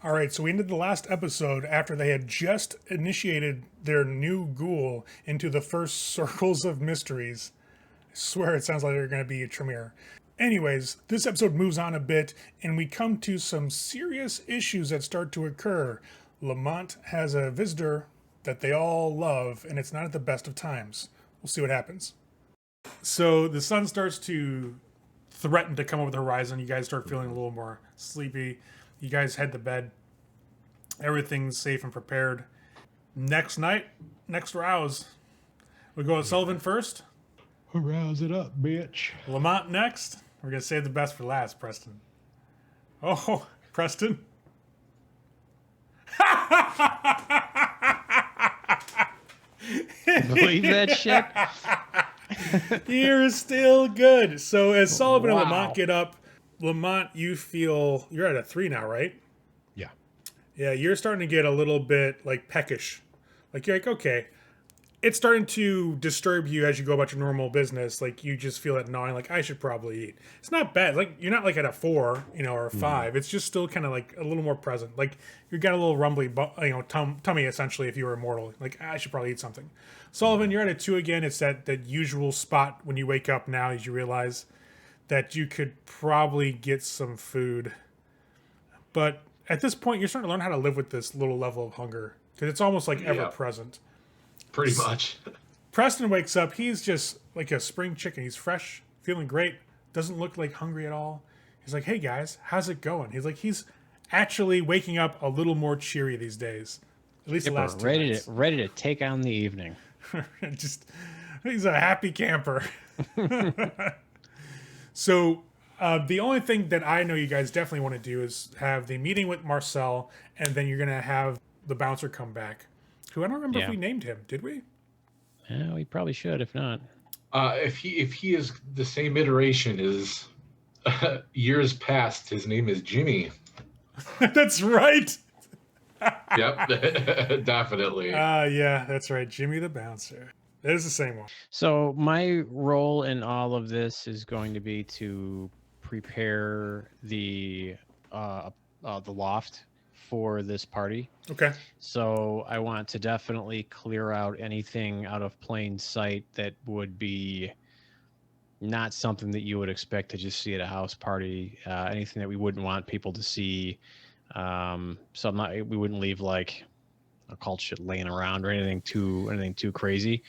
All right, so we ended the last episode after they had just initiated their new ghoul into the first circles of mysteries. I swear it sounds like they're going to be a Tremere. Anyways, this episode moves on a bit, and we come to some serious issues that start to occur. Lemont has a visitor that they all love, and it's not at the best of times. We'll see what happens. So the sun starts to threaten to come over the horizon. You guys start feeling a little more sleepy. You guys head to bed. Everything's safe and prepared. Next night, next rouse. We go with Sullivan first. Rouse it up, bitch. Lemont next. We're going to save the best for last, Preston. Oh, Preston. Believe that shit? You're still good. So as Sullivan and Wow. Lemont get up, Lemont, you feel you're at a 3 now, right? Yeah. Yeah, you're starting to get a little bit like peckish. Like you're like, okay. It's starting to disturb you as you go about your normal business. Like you just feel that gnawing, like I should probably eat. It's not bad. Like you're not like at a 4, or a 5. It's just still kind of like a little more present. Like you got a little rumbly, tummy essentially. If you were immortal, like I should probably eat something. Sullivan, you're at a 2 again. It's that usual spot when you wake up now, as you realize that you could probably get some food. But at this point, you're starting to learn how to live with this little level of hunger because it's almost like ever present. Pretty much. Preston wakes up. He's just like a spring chicken. He's fresh, feeling great. Doesn't look like hungry at all. He's like, hey guys, how's it going? He's actually waking up a little more cheery these days. At least the last 2 nights. ready to take on the evening. He's a happy camper. So the only thing that I know you guys definitely want to do is have the meeting with Marcel, and then you're going to have the bouncer come back. Who I don't remember if we named him. Did we? Yeah, we probably should, if not. If he is the same iteration as years past, his name is Jimmy. That's right. Yep, definitely. Yeah, that's right. Jimmy the bouncer. That is the same one. So my role in all of this is going to be to prepare the loft for this party. Okay. So I want to definitely clear out anything out of plain sight that would be not something that you would expect to just see at a house party. Anything that we wouldn't want people to see. So we wouldn't leave like occult shit laying around or anything too crazy.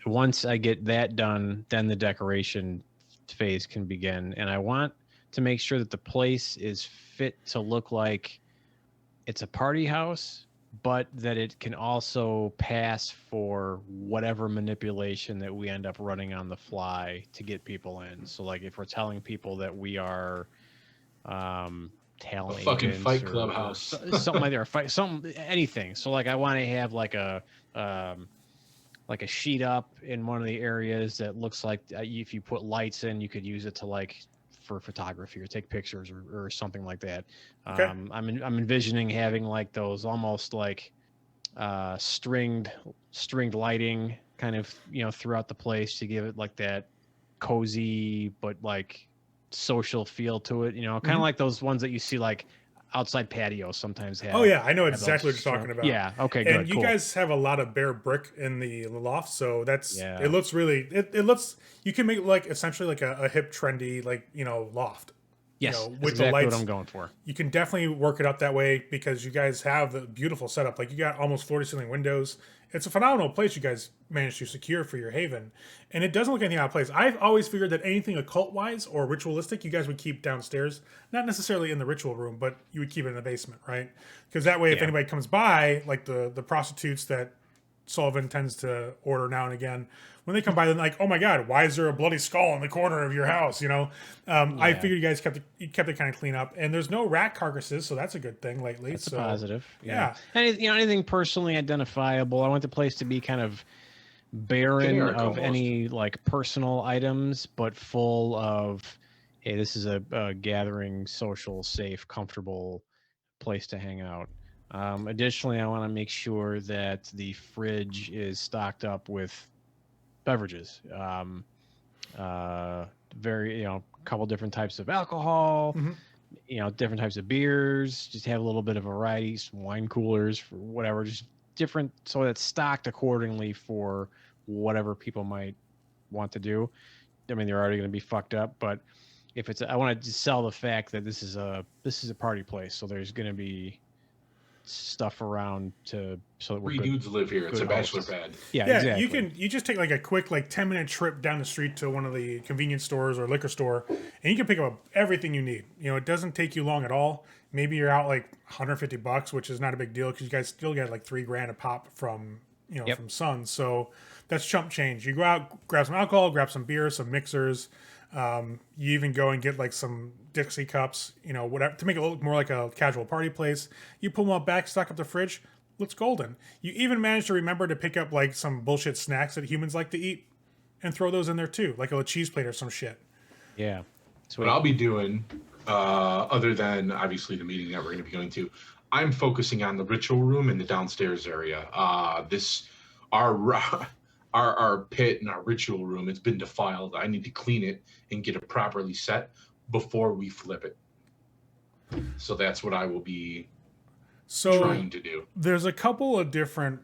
Once I get that done, then the decoration phase can begin, and I want to make sure that the place is fit to look like it's a party house, but that it can also pass for whatever manipulation that we end up running on the fly to get people in. So like if we're telling people that we are talent a fucking agents Fight or Club house, something like that, anything. So like I want to have like a sheet up in one of the areas that looks like if you put lights in, you could use it to like for photography or take pictures or something like that. Okay. I'm envisioning having like those almost like stringed lighting kind of throughout the place to give it like that cozy but like social feel to it. Kind of like those ones that you see like outside patios sometimes have. Oh yeah, I know exactly what you're talking about. Yeah. Okay. Good. And you guys have a lot of bare brick in the loft, so that's Yeah. it. Looks really. It looks. You can make like essentially like a hip, trendy like loft. Yes, with that's the exactly lights. what I'm going for. You can definitely work it up that way because you guys have the beautiful setup. Like you got almost floor to ceiling windows. It's a phenomenal place you guys managed to secure for your haven, and it doesn't look anything out of place. I've always figured that anything occult wise or ritualistic, you guys would keep downstairs, not necessarily in the ritual room, but you would keep it in the basement, right? Because that way, if anybody comes by, like the prostitutes that Sullivan tends to order now and again, when they come by, they're like, "Oh my God, why is there a bloody skull in the corner of your house?" I figured you guys kept it kind of clean up, and there's no rat carcasses, so that's a good thing lately. That's a positive. Yeah. And anything personally identifiable. I want the place to be kind of barren Generic of almost. any like personal items, but full of, hey, this is a gathering, social, safe, comfortable place to hang out. Additionally, I want to make sure that the fridge is stocked up with beverages. Very, couple different types of alcohol, different types of beers, just have a little bit of variety, some wine coolers for whatever, just different, so it's stocked accordingly for whatever people might want to do. I mean, they're already going to be fucked up, but if it's, I want to just sell the fact that this is a party place, so there's going to be stuff around so that we're Three good. dudes live here. It's a good bachelor hosts. pad. Yeah, Yeah, exactly. you just take like a quick 10-minute trip down the street to one of the convenience stores or liquor store, and you can pick up everything you need. It doesn't take you long at all. Maybe you're out like $150, which is not a big deal because you guys still get like $3,000 a pop from Yep. from Sun. So that's chump change. You go out, grab some alcohol, grab some beer, some mixers. You even go and get like some Dixie cups, whatever, to make it look more like a casual party place. You pull them out back, stock up the fridge, looks golden. You even manage to remember to pick up like some bullshit snacks that humans like to eat and throw those in there too, like a cheese plate or some shit. Yeah. What I'll be doing, other than obviously the meeting that we're going to be going to, I'm focusing on the ritual room in the downstairs area. Our pit and our ritual room, it's been defiled. I need to clean it and get it properly set before we flip it. So that's what I will be trying to do. There's a couple of different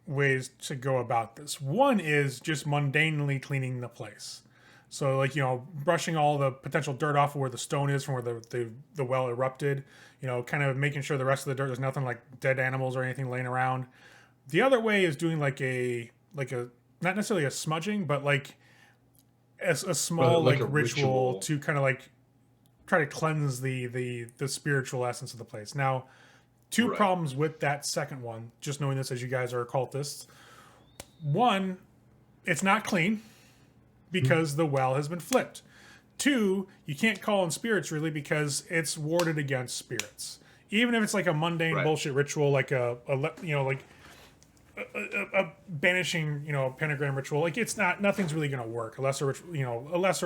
ways to go about this. One is just mundanely cleaning the place. So like, brushing all the potential dirt off of where the stone is from where the well erupted, kind of making sure the rest of the dirt, there's nothing like dead animals or anything laying around. The other way is doing like a not necessarily a smudging, but like a small like a ritual to kind of like try to cleanse the spiritual essence of the place. Now, two Right. problems with that second one, just knowing this as you guys are occultists. One, it's not clean because the well has been flipped. Two, you can't call in spirits really because it's warded against spirits. Even if it's like a mundane Right. bullshit ritual, like a banishing, pentagram ritual, like nothing's really going to work. A lesser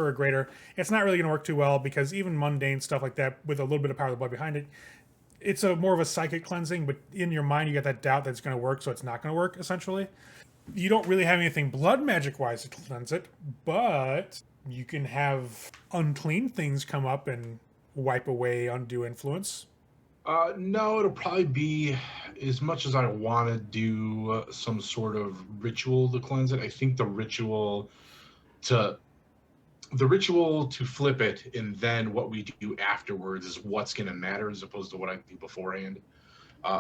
or a greater, it's not really going to work too well because even mundane stuff like that with a little bit of power of the blood behind it, it's more of a psychic cleansing, but in your mind you get that doubt that it's going to work, so it's not going to work essentially. You don't really have anything blood magic wise to cleanse it, but you can have unclean things come up and wipe away undue influence. No, it'll probably be, as much as I want to do some sort of ritual to cleanse it. I think the ritual to flip it and then what we do afterwards is what's going to matter as opposed to what I do beforehand.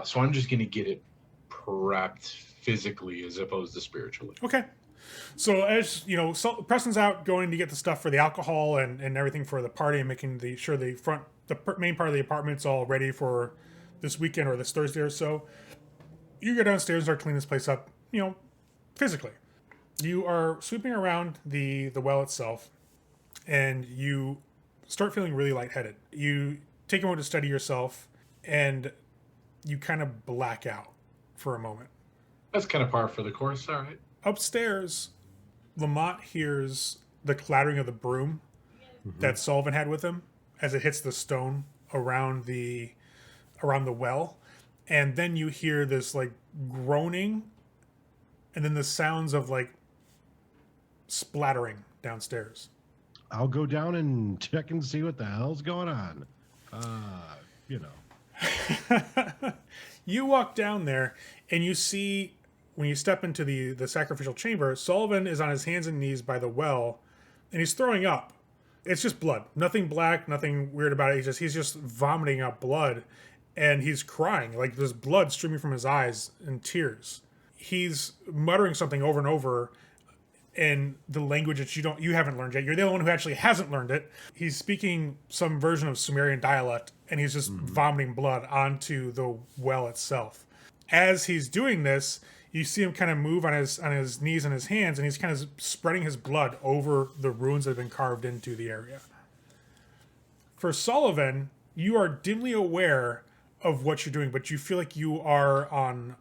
So I'm just going to get it prepped physically as opposed to spiritually. Okay. So as Preston's out going to get the stuff for the alcohol and everything for the party and making sure the main part of the apartment's all ready for this weekend or this Thursday or so. You go downstairs and start cleaning this place up, physically. You are sweeping around the well itself and you start feeling really lightheaded. You take a moment to steady yourself and you kind of black out for a moment. That's kind of par for the course. All right. Upstairs, Lemont hears the clattering of the broom that Sullivan had with him as it hits the stone around the well, and then you hear this like groaning, and then the sounds of like splattering downstairs. I'll go down and check and see what the hell's going on. You walk down there, and you see when you step into the sacrificial chamber, Sullivan is on his hands and knees by the well, and he's throwing up. It's just blood. Nothing black, nothing weird about it. He's just vomiting out blood, and he's crying. Like there's blood streaming from his eyes and tears. He's muttering something over and over in the language that you haven't learned yet. You're the only one who actually hasn't learned it. He's speaking some version of Sumerian dialect, and he's just vomiting blood onto the well itself. As he's doing this, you see him kind of move on his knees and his hands, and he's kind of spreading his blood over the runes that have been carved into the area. For Sullivan, you are dimly aware of what you're doing, but you feel like you are on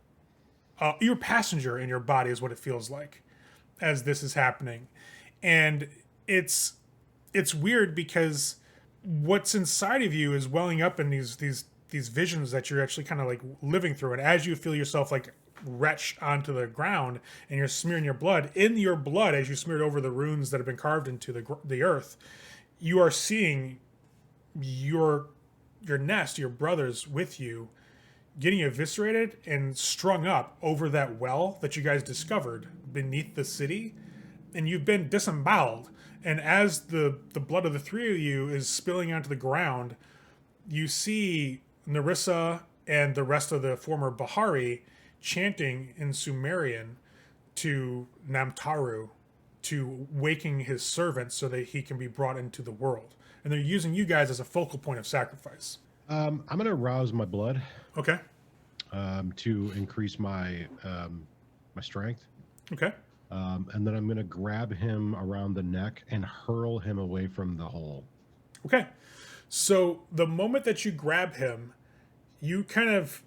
you're a passenger in your body is what it feels like as this is happening. And it's weird because what's inside of you is welling up in these visions that you're actually kind of like living through. And as you feel yourself like retch onto the ground and you're smearing your blood, in your blood as you smeared over the runes that have been carved into the earth, you are seeing your your nest, your brothers with you, getting eviscerated and strung up over that well that you guys discovered beneath the city, and you've been disemboweled. And as the blood of the three of you is spilling onto the ground, you see Narissa and the rest of the former Bahari chanting in Sumerian to Namtaru, to waking his servant so that he can be brought into the world. And they're using you guys as a focal point of sacrifice. I'm gonna rouse my blood Okay. to increase my my strength, Okay. and then I'm gonna grab him around the neck and hurl him away from the hole. Okay. So the moment that you grab him, you kind of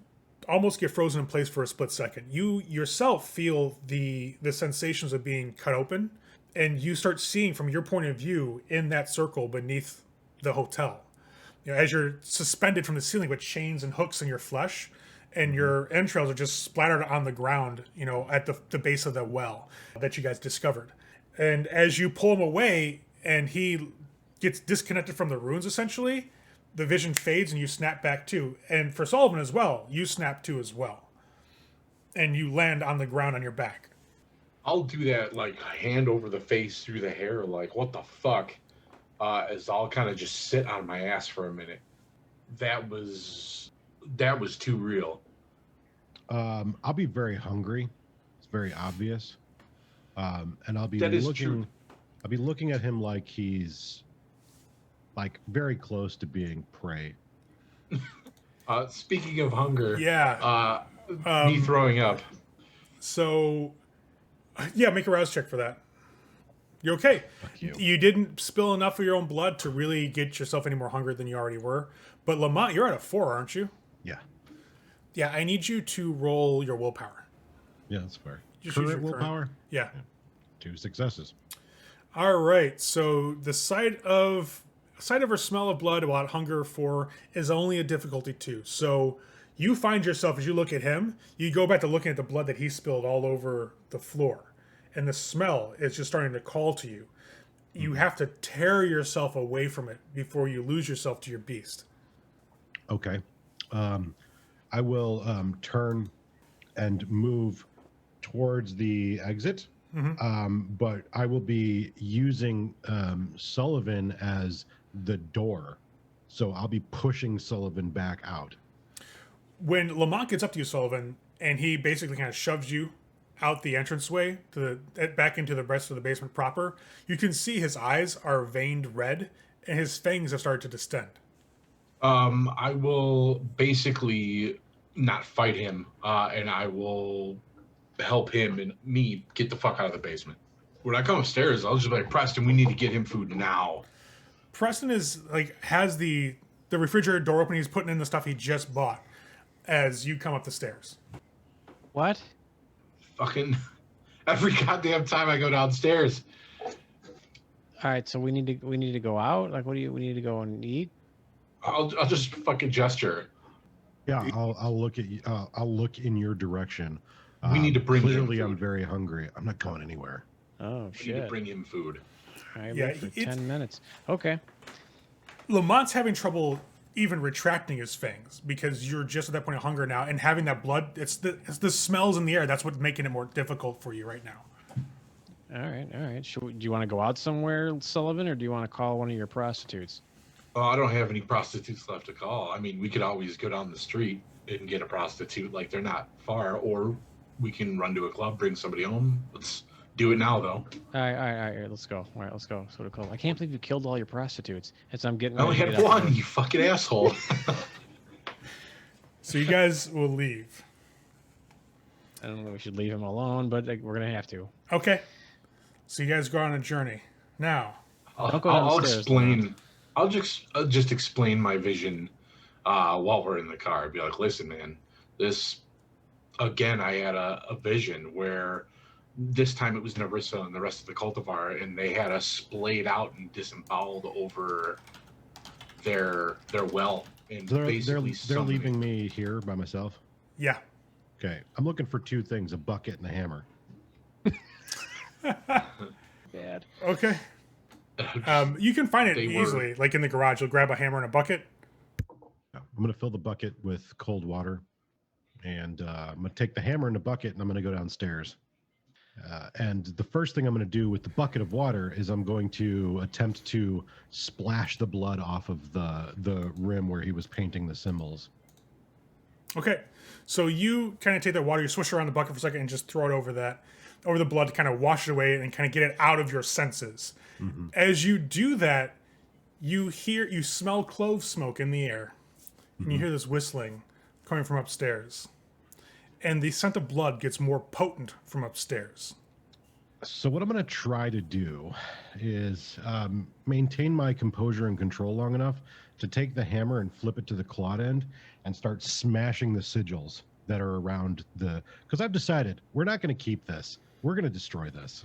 almost get frozen in place for a split second. You yourself feel the sensations of being cut open, and you start seeing from your point of view in that circle beneath the hotel. You know, as you're suspended from the ceiling with chains and hooks in your flesh, and your entrails are just splattered on the ground, you know, at the base of the well that you guys discovered. And as you pull him away and he gets disconnected from the runes, essentially, the vision fades and you snap back too. And for Sullivan as well, you snap too as well. And you land on the ground on your back. I'll do that, like, hand over the face through the hair, like, what the fuck? As I'll kind of just sit on my ass for a minute. That was too real. I'll be very hungry. It's very obvious. And I'll be That is looking. true. I'll be looking at him like he's like very close to being prey. Speaking of hunger, Yeah. me throwing up. So, yeah, make a rouse check for that. You're okay. Fuck you. You didn't spill enough of your own blood to really get yourself any more hungry than you already were. But Lemont, you're at a 4, aren't you? Yeah. Yeah, I need you to roll your willpower. Yeah, that's fair. Just use Current your current- willpower, Yeah. 2 successes. All right. So the sight of or smell of blood without hunger for is only a difficulty 2. So you find yourself, as you look at him, you go back to looking at the blood that he spilled all over the floor. And the smell is just starting to call to you. You have to tear yourself away from it before you lose yourself to your beast. Okay. I will turn and move towards the exit. But I will be using Sullivan as the door. So I'll be pushing Sullivan back out. When Lemont gets up to you, Sullivan, and he basically kind of shoves you out the entranceway back into the rest of the basement proper, you can see his eyes are veined red and his fangs have started to distend. I will basically not fight him, and I will help him and me get the fuck out of the basement. When I come upstairs, I'll just be like, Preston, we need to get him food now. Preston has the refrigerator door open. He's putting in the stuff he just bought as you come up the stairs. What? Fucking every goddamn time I go downstairs. All right, so we need to go out. Like, we need to go and eat. I'll just fucking gesture. Yeah, I'll look at you. I'll look in your direction. We need to bring him Clearly, I'm food. very hungry. I'm not going anywhere. Oh We need to shit! bring him food. All right, Yeah, wait for it's- 10 minutes. Okay. Lamont's having trouble even retracting his fangs because you're just at that point of hunger now, and having that blood, it's the smells in the air. That's what's making it more difficult for you right now. All right. Do you want to go out somewhere, Sullivan, or do you want to call one of your prostitutes? Oh, I don't have any prostitutes left to call. I mean, we could always go down the street and get a prostitute. Like, they're not far. Or we can run to a club, bring somebody home. Let's do it now, though. All right. Let's go. All right, let's go. So to call. I can't believe you killed all your prostitutes. As I'm getting. I only ready to had get out one, you fucking asshole. So you guys will leave. I don't know if we should leave him alone, but like, we're gonna have to. Okay. So you guys go on a journey. Now, Don't go I'll downstairs, explain. I'll just explain my vision while we're in the car. Be like, listen, man, this again. I had a vision where this time it was Narissa and the rest of the cultivar, and they had us splayed out and disemboweled over their well, and They're basically summoning- leaving me here by myself. yeah. Okay, I'm looking for 2 things: a bucket and a hammer. Bad. Okay. You can find it They were- easily, like in the garage. You'll grab a hammer and a bucket. I'm going to fill the bucket with cold water, and I'm going to take the hammer in the bucket, and I'm going to go downstairs. And the first thing I'm going to do with the bucket of water is I'm going to attempt to splash the blood off of the rim where he was painting the symbols. Okay, so you kind of take that water, you swish around the bucket for a second, and just throw it over the blood to kind of wash it away and kind of get it out of your senses. Mm-hmm. As you do that, you smell clove smoke in the air, and you hear this whistling coming from upstairs. And the scent of blood gets more potent from upstairs. So what I'm going to try to do is maintain my composure and control long enough to take the hammer and flip it to the clawed end and start smashing the sigils that are around because I've decided we're not going to keep this. We're going to destroy this.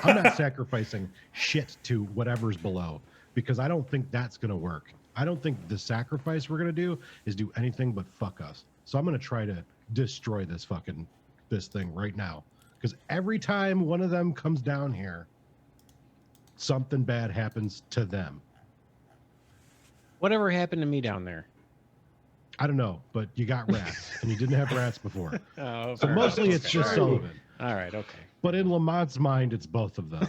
I'm not sacrificing shit to whatever's below because I don't think that's going to work. I don't think the sacrifice we're going to do is do anything but fuck us. So I'm going to try to destroy this thing right now, because every time one of them comes down here, something bad happens to them. Whatever happened to me down there? I don't know, but you got rats, and you didn't have rats before. Oh, so mostly it's just Sullivan. All right, okay. But in Lamont's mind, it's both of them.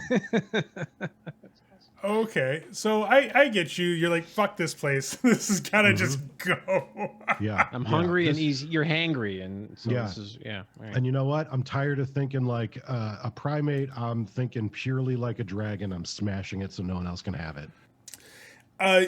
Okay, so I get you. You're like, fuck this place. This has got to just go. Yeah. I'm hungry and easy. You're hangry, and so this is Right. And you know what? I'm tired of thinking like a primate. I'm thinking purely like a dragon. I'm smashing it so no one else can have it.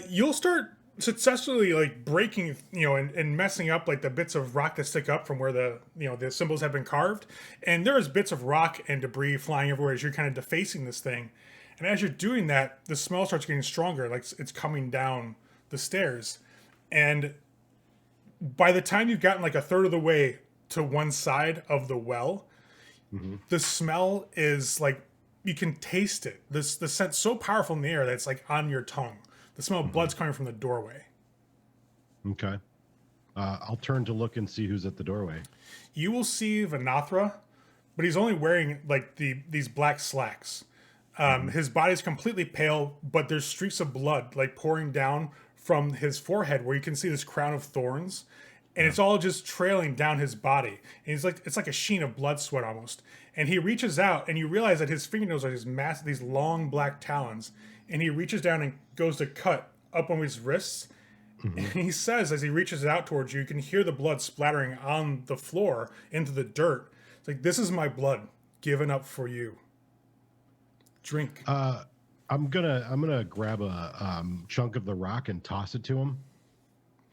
You'll start successfully like breaking, and messing up like the bits of rock that stick up from where the symbols have been carved. And there's bits of rock and debris flying everywhere as you're kind of defacing this thing. And as you're doing that, the smell starts getting stronger, like it's coming down the stairs. And by the time you've gotten like a third of the way to one side of the well, the smell is like, you can taste it. The scent's so powerful in the air that it's like on your tongue. The smell of blood's coming from the doorway. Okay. I'll turn to look and see who's at the doorway. You will see Vanathra, but he's only wearing like these black slacks. His body's completely pale, but there's streaks of blood like pouring down from his forehead where you can see this crown of thorns, and it's all just trailing down his body. And it's like a sheen of blood sweat almost. And he reaches out, and you realize that his fingernails are these long black talons, and he reaches down and goes to cut up on his wrists. And he says, as he reaches out towards you, you can hear the blood splattering on the floor into the dirt. It's like, this is my blood given up for you. Drink. I'm gonna grab a chunk of the rock and toss it to him.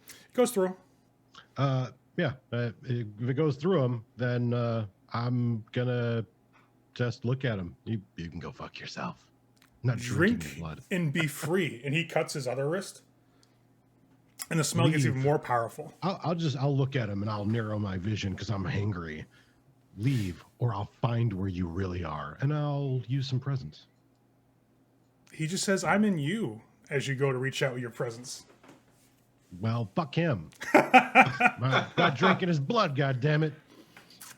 It goes through. If it goes through him, then I'm gonna just look at him. You can go fuck yourself. I'm not drinking your blood. And be free. And he cuts his other wrist, and the smell gets even more powerful. I'll look at him and I'll narrow my vision because I'm hangry. Leave, or I'll find where you really are, and I'll use some presents. He just says, I'm in you, as you go to reach out with your presents. Well, fuck him. Not drinking his blood, goddammit.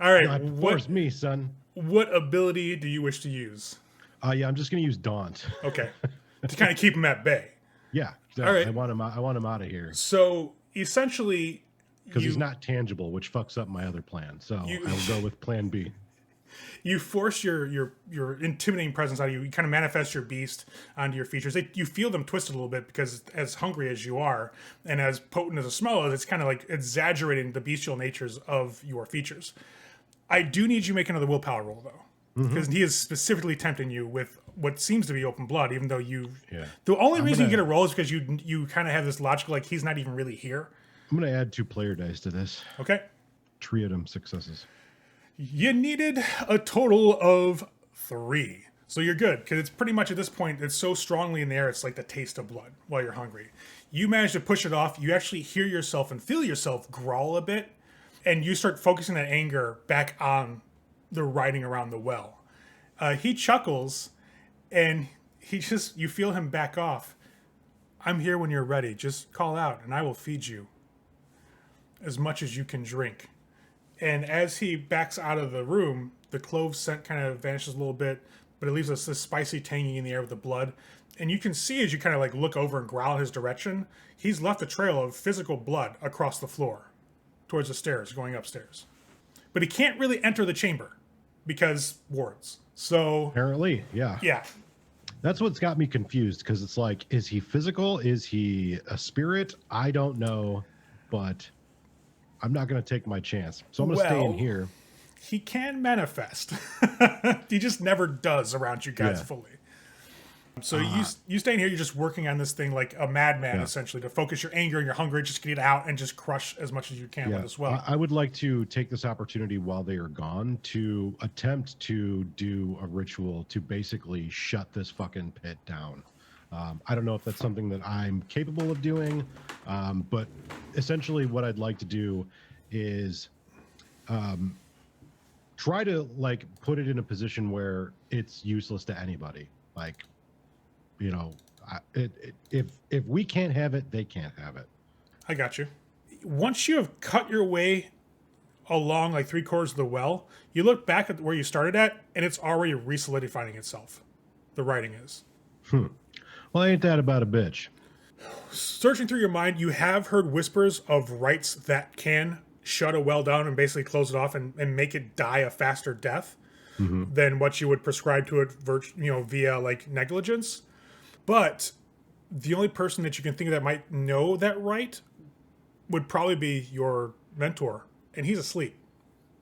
All right. God, force me, son. What ability do you wish to use? I'm just going to use Daunt. Okay. To kind of keep him at bay. Yeah. All right. I want him out of here. So, essentially... Because he's not tangible, which fucks up my other plan. So I will go with plan B. You force your intimidating presence out of you. You kind of manifest your beast onto your features. You feel them twisted a little bit because as hungry as you are and as potent as a smell is, it's kind of like exaggerating the bestial natures of your features. I do need you to make another willpower roll, though. Because he is specifically tempting you with what seems to be open blood, even though the only reason you get a roll is because you kind of have this logical, like, he's not even really here. I'm going to add 2 player dice to this. Okay. Triadum successes. You needed a total of 3. So you're good, because it's pretty much at this point, it's so strongly in the air, it's like the taste of blood while you're hungry. You manage to push it off. You actually hear yourself and feel yourself growl a bit, and you start focusing that anger back on the writing around the well. He chuckles, and you feel him back off. I'm here when you're ready. Just call out, and I will feed you as much as you can drink. And as he backs out of the room, the clove scent kind of vanishes a little bit, but it leaves this spicy tanging in the air with the blood. And you can see as you kind of like look over and growl in his direction, he's left a trail of physical blood across the floor towards the stairs, going upstairs. But he can't really enter the chamber because wards. So Apparently, yeah. yeah. That's what's got me confused, because it's like, is he physical? Is he a spirit? I don't know, but I'm not going to take my chance. So I'm going to stay in here. He can manifest. He just never does around you guys fully. So you stay in here, you're just working on this thing like a madman, essentially, to focus your anger and your hunger, just get it out and just crush as much as you can with as well. I would like to take this opportunity while they are gone to attempt to do a ritual to basically shut this fucking pit down. I don't know if that's something that I'm capable of doing, but essentially what I'd like to do is try to like put it in a position where it's useless to anybody. Like, you know, if we can't have it, they can't have it. I got you. Once you have cut your way along like 3/4 of the well, you look back at where you started at, and it's already re-solidifying itself. The writing is. Well, ain't that about a bitch? Searching through your mind, you have heard whispers of rites that can shut a well down and basically close it off and make it die a faster death than what you would prescribe to it, via like negligence. But the only person that you can think of that might know that rite would probably be your mentor, and he's asleep.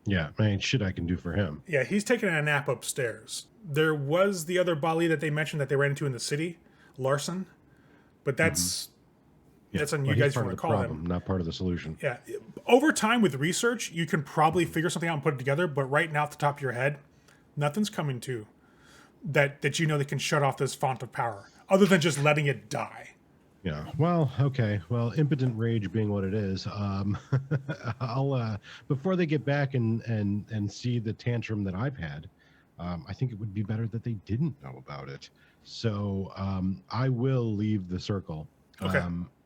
Yeah, ain't shit I can do for him. Yeah, he's taking a nap upstairs. There was the other Baali that they mentioned that they ran into in the city, Larson, but that's on you guys if you want to call him. Not part of the solution. Yeah, over time with research, you can probably figure something out and put it together. But right now, off the top of your head, nothing's coming to that you know that can shut off this font of power, other than just letting it die. Yeah. Well, okay. Well, impotent rage being what it is, I'll before they get back and see the tantrum that I've had, I think it would be better that they didn't know about it. So I will leave the circle. Okay.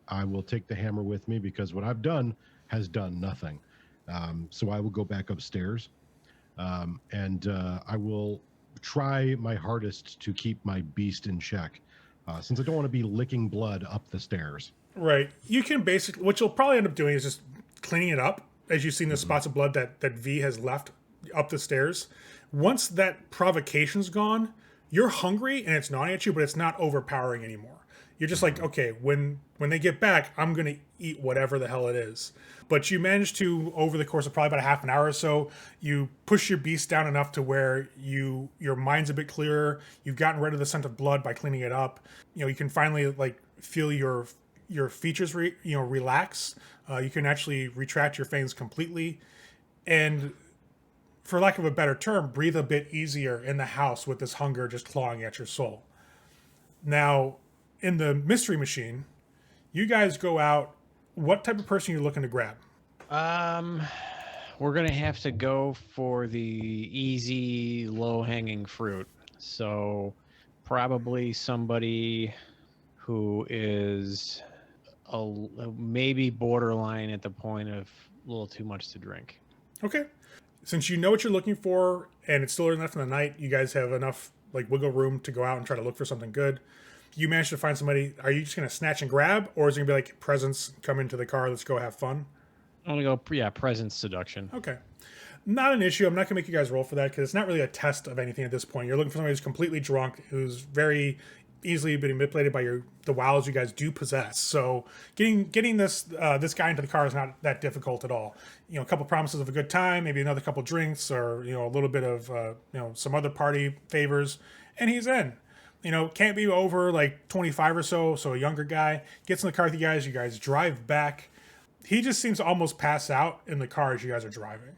I will take the hammer with me because what I've done has done nothing. So I will go back upstairs, and I will try my hardest to keep my beast in check. Since I don't want to be licking blood up the stairs. Right. You can basically, what you'll probably end up doing is just cleaning it up, as you've seen the spots of blood that V has left up the stairs. Once that provocation's gone, you're hungry and it's gnawing at you, but it's not overpowering anymore. You're just like, okay, when they get back, I'm going to eat whatever the hell it is. But you manage to, over the course of probably about a half an hour or so, you push your beast down enough to where your mind's a bit clearer. You've gotten rid of the scent of blood by cleaning it up. You can finally like feel your features relax. You can actually retract your fangs completely, and for lack of a better term, breathe a bit easier in the house with this hunger just clawing at your soul. Now, in the mystery machine, you guys go out. What type of person are you looking to grab? We're gonna have to go for the easy, low-hanging fruit. So probably somebody who is maybe borderline at the point of a little too much to drink. Okay. Since you know what you're looking for, and it's still early enough in the night, you guys have enough like wiggle room to go out and try to look for something good. You manage to find somebody. Are you just going to snatch and grab, or is it going to be like presence, come into the car, let's go have fun? I'm going to go, presence seduction. Okay. Not an issue. I'm not going to make you guys roll for that because it's not really a test of anything at this point. You're looking for somebody who's completely drunk, who's very easily been manipulated by the wiles you guys do possess. So getting this guy into the car is not that difficult at all. A couple promises of a good time, maybe another couple drinks, or a little bit of some other party favors, and he's in. Can't be over like 25 or so. So a younger guy gets in the car with you guys drive back. He just seems to almost pass out in the car as you guys are driving.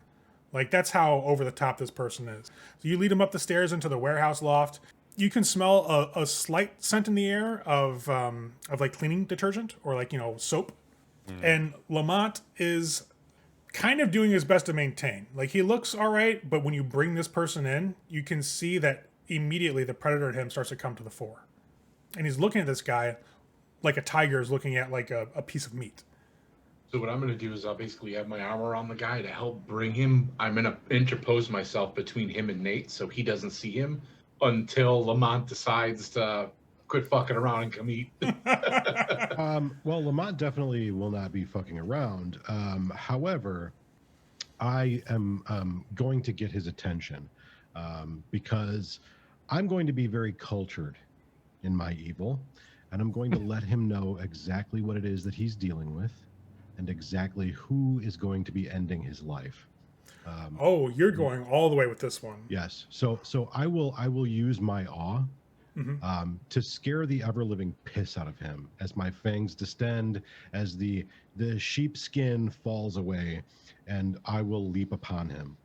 Like that's how over the top this person is. So you lead him up the stairs into the warehouse loft. You can smell a slight scent in the air of like cleaning detergent or like, soap. And Lemont is kind of doing his best to maintain. Like he looks all right, but when you bring this person in, you can see that immediately the predator in him starts to come to the fore. And he's looking at this guy like a tiger is looking at like a piece of meat. So what I'm going to do is I'll basically have my armor on the guy to help bring him. I'm going to interpose myself between him and Nate so he doesn't see him, until Lemont decides to quit fucking around and come eat. Well, Lemont definitely will not be fucking around. However, I am going to get his attention because I'm going to be very cultured in my evil, and I'm going to let him know exactly what it is that he's dealing with and exactly who is going to be ending his life. Oh, you're going all the way with this one. Yes. So I will use my awe to scare the ever-living piss out of him as my fangs distend, as the sheepskin falls away, and I will leap upon him.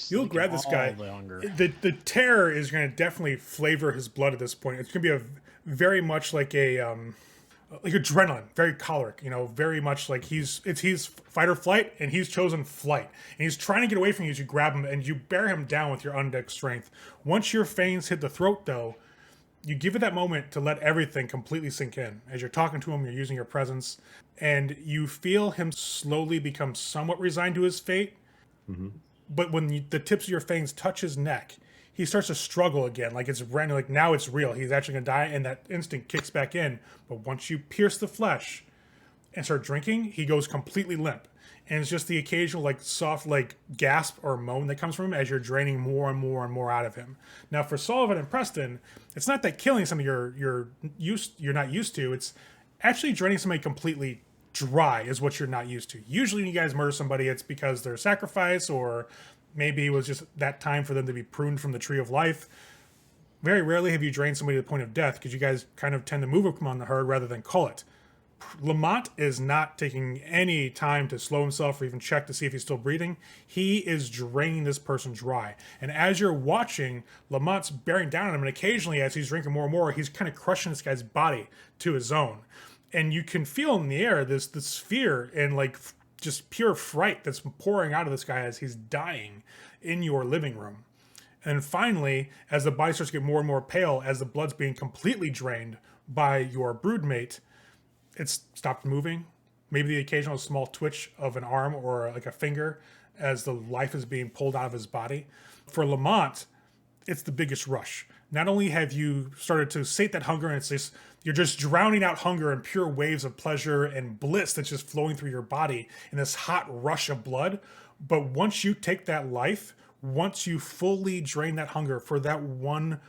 You'll grab this guy. The terror is going to definitely flavor his blood at this point. It's going to be very much like like adrenaline, very choleric. Very much like he's fight or flight, and he's chosen flight, and he's trying to get away from you as you grab him and you bear him down with your undead strength. Once your fangs hit the throat, though, you give it that moment to let everything completely sink in. As you're talking to him, you're using your presence, and you feel him slowly become somewhat resigned to his fate. Mm-hmm. But when the tips of your fangs touch his neck, he starts to struggle again. Like it's random. Like now it's real. He's actually going to die, and that instinct kicks back in. But once you pierce the flesh and start drinking, he goes completely limp. And it's just the occasional like soft like gasp or moan that comes from him as you're draining more and more and more out of him. Now for Sullivan and Preston, it's not that killing somebody you're not used to. It's actually draining somebody completely dry is what you're not used to. Usually when you guys murder somebody, it's because they're sacrificed, or maybe it was just that time for them to be pruned from the tree of life. Very rarely have you drained somebody to the point of death, because you guys kind of tend to move them on the herd rather than cull it. Lemont is not taking any time to slow himself or even check to see if he's still breathing. He is draining this person dry. And as you're watching, Lamont's bearing down on him, and occasionally as he's drinking more and more, he's kind of crushing this guy's body to his own. And you can feel in the air this fear and like just pure fright that's pouring out of this guy as he's dying in your living room. And finally, as the body starts to get more and more pale, as the blood's being completely drained by your broodmate, it's stopped moving. Maybe the occasional small twitch of an arm or like a finger as the life is being pulled out of his body. For Lemont, it's the biggest rush. Not only have you started to sate that hunger, and you're just drowning out hunger in pure waves of pleasure and bliss that's just flowing through your body in this hot rush of blood, but once you take that life, once you fully drain that hunger for that one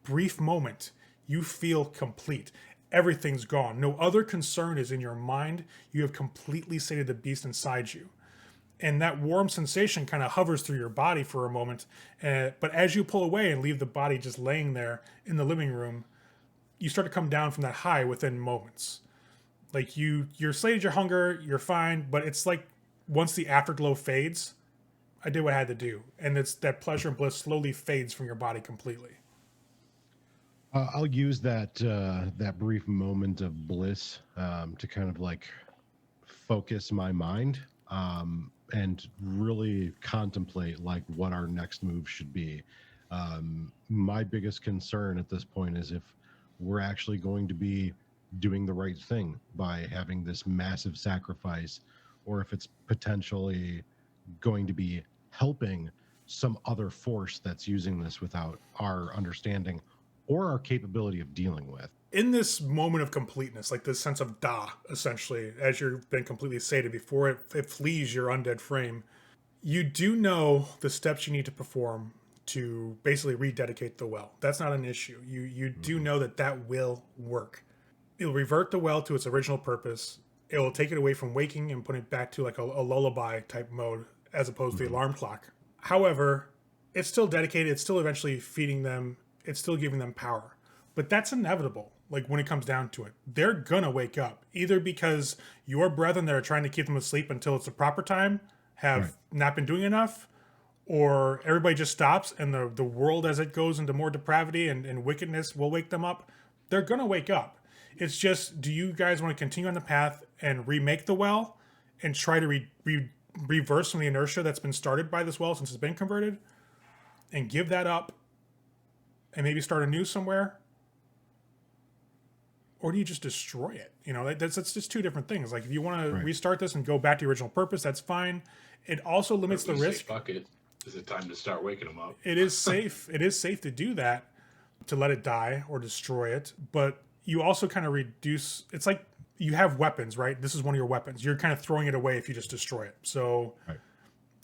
brief moment, you feel complete. Everything's gone. No other concern is in your mind. You have completely sated the beast inside you. And that warm sensation kind of hovers through your body for a moment. But as you pull away and leave the body just laying there in the living room, you start to come down from that high within moments. Like you're sated your hunger, you're fine, but it's like once the afterglow fades, I did what I had to do. And it's that pleasure and bliss slowly fades from your body completely. I'll use that brief moment of bliss to kind of like focus my mind and really contemplate like what our next move should be. My biggest concern at this point is if we're actually going to be doing the right thing by having this massive sacrifice, or if it's potentially going to be helping some other force that's using this without our understanding or our capability of dealing with. In this moment of completeness, like this sense of da, essentially, as you've been completely sated before it flees your undead frame, you do know the steps you need to perform to basically rededicate the well. That's not an issue. You do know that will work. It'll revert the well to its original purpose. It will take it away from waking and put it back to like a lullaby type mode as opposed to the alarm clock. However, it's still dedicated. It's still eventually feeding them. It's still giving them power. But that's inevitable, like when it comes down to it. They're gonna wake up, either because your brethren that are trying to keep them asleep until it's the proper time have not been doing enough, or everybody just stops and the world as it goes into more depravity and wickedness will wake them up. They're gonna wake up. It's just, do you guys want to continue on the path and remake the well and try to reverse some of the inertia that's been started by this well since it's been converted, and give that up and maybe start anew somewhere? Or do you just destroy it? That's just two different things. Like if you want to restart this and go back to the original purpose, that's fine. It also limits the risk. Fuck it. Is it time to start waking them up? It is safe. It is safe to do that. to let it die or destroy it, but you also kind of reduce. It's like you have weapons, right? This is one of your weapons. You're kind of throwing it away if you just destroy it. So, Right.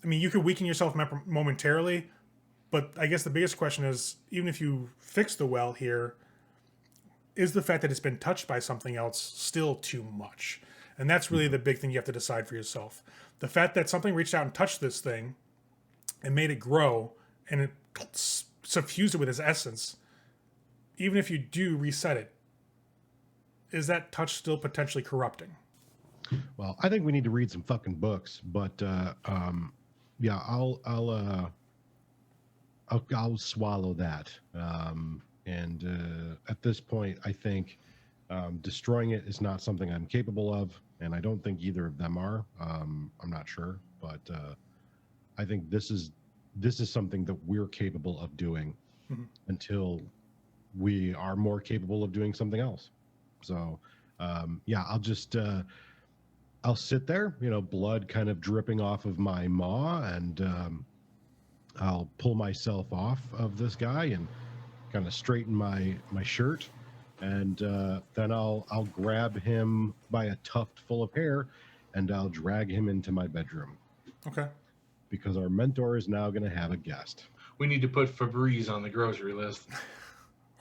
I mean, you could weaken yourself momentarily, but I guess the biggest question is, even if you fix the well here, is the fact that it's been touched by something else still too much? And that's really the big thing you have to decide for yourself. The fact that something reached out and touched this thing and made it grow and it suffused it with its essence, even if you do reset it, is that touch still potentially corrupting? Well, I think we need to read some fucking books, but yeah, I'll swallow that. And at this point, I think destroying it is not something I'm capable of, and I don't think either of them are. I'm not sure, but I think this is something that we're capable of doing until we are more capable of doing something else. So yeah, I'll sit there, blood kind of dripping off of my maw, and I'll pull myself off of this guy and kind of straighten my shirt, and then I'll grab him by a tuft full of hair, and I'll drag him into my bedroom. Okay. Because our mentor is now going to have a guest. We need to put Febreze on the grocery list.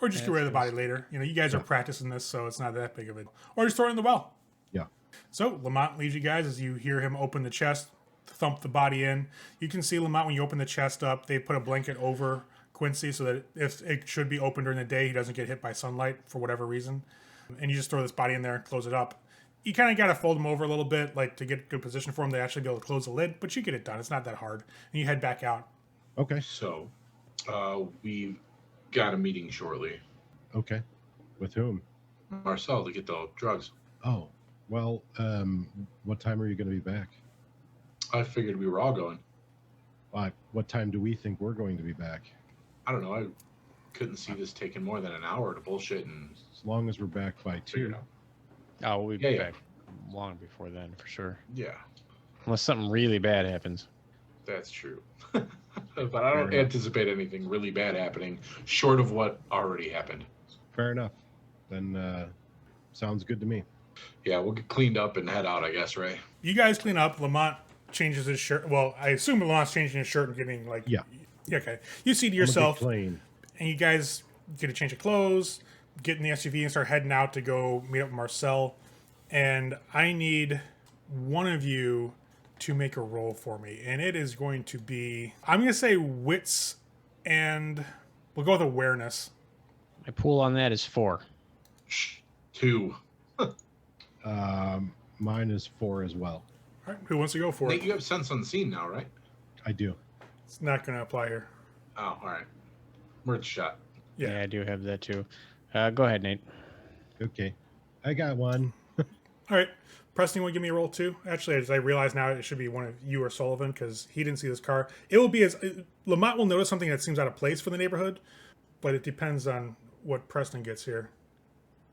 Or just get rid of the body later. You guys are practicing this, so it's not that big of it. Or just throw it in the well. Yeah. So Lemont leads you guys as you hear him open the chest, thump the body in. You can see Lemont when you open the chest up, they put a blanket over Quincy so that if it should be open during the day, he doesn't get hit by sunlight for whatever reason. And you just throw this body in there and close it up. You kind of got to fold him over a little bit, like to get good position for him to actually be able to close the lid, but you get it done. It's not that hard. And you head back out. Okay. So we've got a meeting shortly. Okay. With whom? Marcel, to get the drugs. Oh, well, what time are you going to be back? I figured we were all going. What time do we think we're going to be back? I don't know. I couldn't see this taking more than an hour to bullshit and As long as we're back by figure 2. it out. Oh, we'll be Yeah, back long before then, for sure. Yeah, Unless something really bad happens. that's true. But I don't anticipate anything really bad happening, short of what already happened. Fair enough. Then sounds good to me. Yeah, we'll get cleaned up and head out, I guess, Ray. You guys clean up. Lemont changes his shirt. Well, I assume Lamont's changing his shirt and getting like... Yeah. Okay. You see to yourself, Plain. and you guys get a change of clothes, get in the SUV and start heading out to go meet up with Marcel. And I need one of you to make a roll for me. And it is going to be... I'm going to say wits, and we'll go with awareness. My pool on that is 4. 2. Mine is 4 as well. All right, who wants to go for Nate, it? you have sense unseen now, right? I do. It's not going to apply here. Oh, all right. Worth a shot. Yeah. Yeah, I do have that too. Go ahead, Nate. Okay. I got one. All right. Preston, you want to give me a roll too? Actually, as I realize now, it should be one of you or Sullivan because he didn't see this car. It will be as Lamont will notice something that seems out of place for the neighborhood, but it depends on what Preston gets here.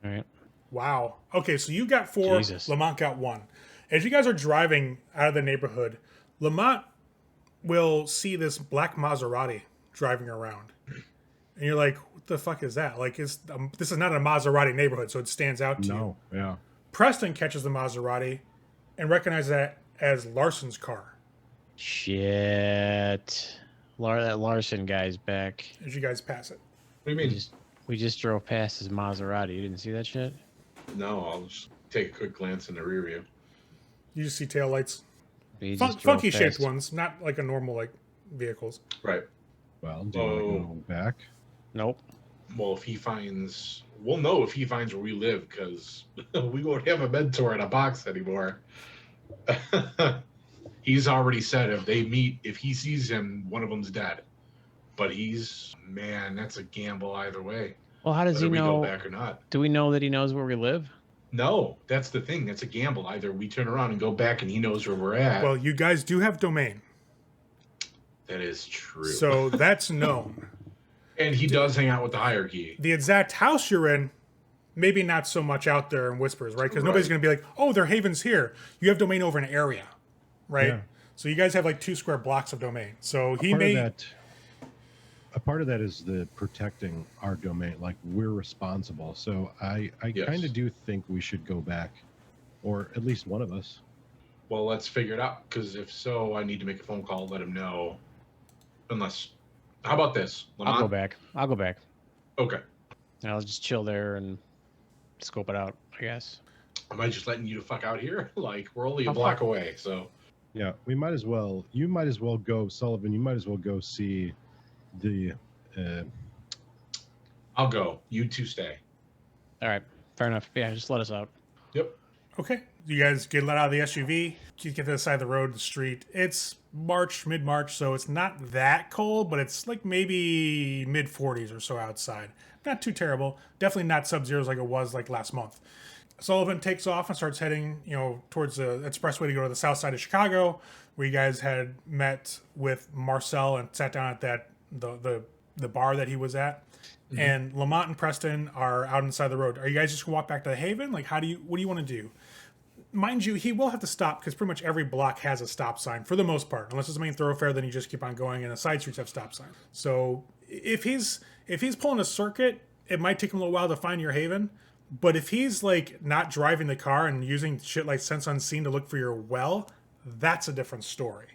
All right. Wow. Okay, so you got 4. Jesus. Lamont got 1. As you guys are driving out of the neighborhood, Lamont will see this black Maserati driving around, and you're like, "What the fuck is that?" Like, this is not a Maserati neighborhood, so it stands out to you. No. Yeah. Preston catches the Maserati and recognizes that as Larson's car. Shit. That Larson guy's back. As you guys pass it, What do you mean? We just drove past his Maserati. You didn't see that shit? No, I'll just take a quick glance in the rear view. you just see taillights, We just drove funky shaped past- ones, not like a normal like vehicles. Right. Well, do you want to go back? Nope. Well, if he finds... We'll know if he finds where we live, because we won't have a mentor in a box anymore. He's already said if they meet, if he sees him, one of them's dead. But man, that's a gamble either way. Well, how does Whether he we know? go back or not. Do we know that he knows where we live? No, that's the thing. That's a gamble. Either we turn around and go back and he knows where we're at. Well, you guys do have domain, That is true. so that's known. And he does hang out with the hierarchy. The exact house you're in, maybe not so much out there in whispers, right? Because nobody's going to be like, "Oh, their haven's here." You have domain over an area, right? Yeah. So you guys have like 2 square blocks of domain. So he Part may. of that, a part of that is the protecting our domain. Like, we're responsible. So I Yes. kind of do think we should go back, or at least one of us. Well, let's figure it out, because if so, I need to make a phone call, let him know. Unless, how about this? I'll go Lemont? back. I'll go back. Okay. And I'll just chill there and scope it out, I guess. Am I just letting you to fuck out here? Like, we're only a Oh, block fuck. away, so. Yeah, we might as well. You might as well go, Sullivan. You might as well go see the. I'll go. You two stay. All right. Fair enough. Yeah, just let us out. Yep. Okay. You guys get let out of the SUV. You get to the side of the road, the street. It's March, mid-March, so it's not that cold, but it's like maybe mid-40s or so outside. Not too terrible. Definitely not sub-zeros like it was like last month. Sullivan takes off and starts heading, towards the expressway to go to the south side of Chicago, where you guys had met with Marcel and sat down at the bar that he was at. Mm-hmm. And Lemont and Preston are out inside the road. Are you guys just gonna walk back to the Haven? Like, what do you want to do? Mind you, he will have to stop because pretty much every block has a stop sign for the most part. Unless it's a main thoroughfare, then you just keep on going, and the side streets have stop signs. So if he's pulling a circuit, it might take him a little while to find your Haven. But if he's like not driving the car and using shit like Sense Unseen to look for your well, that's a different story.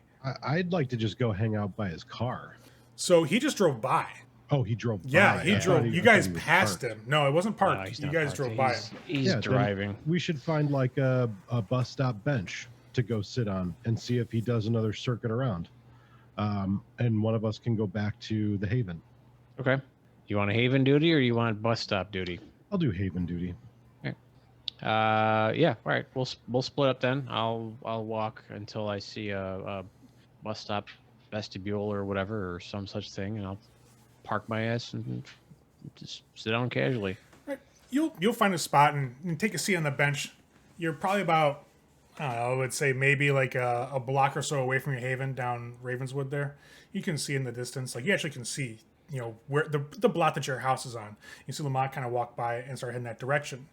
I'd like to just go hang out by his car. So he just drove by. Oh, he drove Yeah, by. he I drove. thought You I guys thought he was passed parked. him. No, it wasn't parked. No, he's You not guys parked. drove by him. He's Yeah, then driving. We should find like a bus stop bench to go sit on and see if he does another circuit around. And one of us can go back to the Haven. Okay. You want a Haven duty or you want bus stop duty? I'll do Haven duty. Yeah. All right. We'll split up then. I'll walk until I see a bus stop vestibule or whatever or some such thing, and I'll park my ass and just sit down casually. Right. You'll find a spot and take a seat on the bench. You're probably about, I don't know, I would say maybe like a block or so away from your Haven down Ravenswood there. You can see in the distance, like you actually can see, where the block that your house is on. You see Lemont kind of walk by and start heading that direction.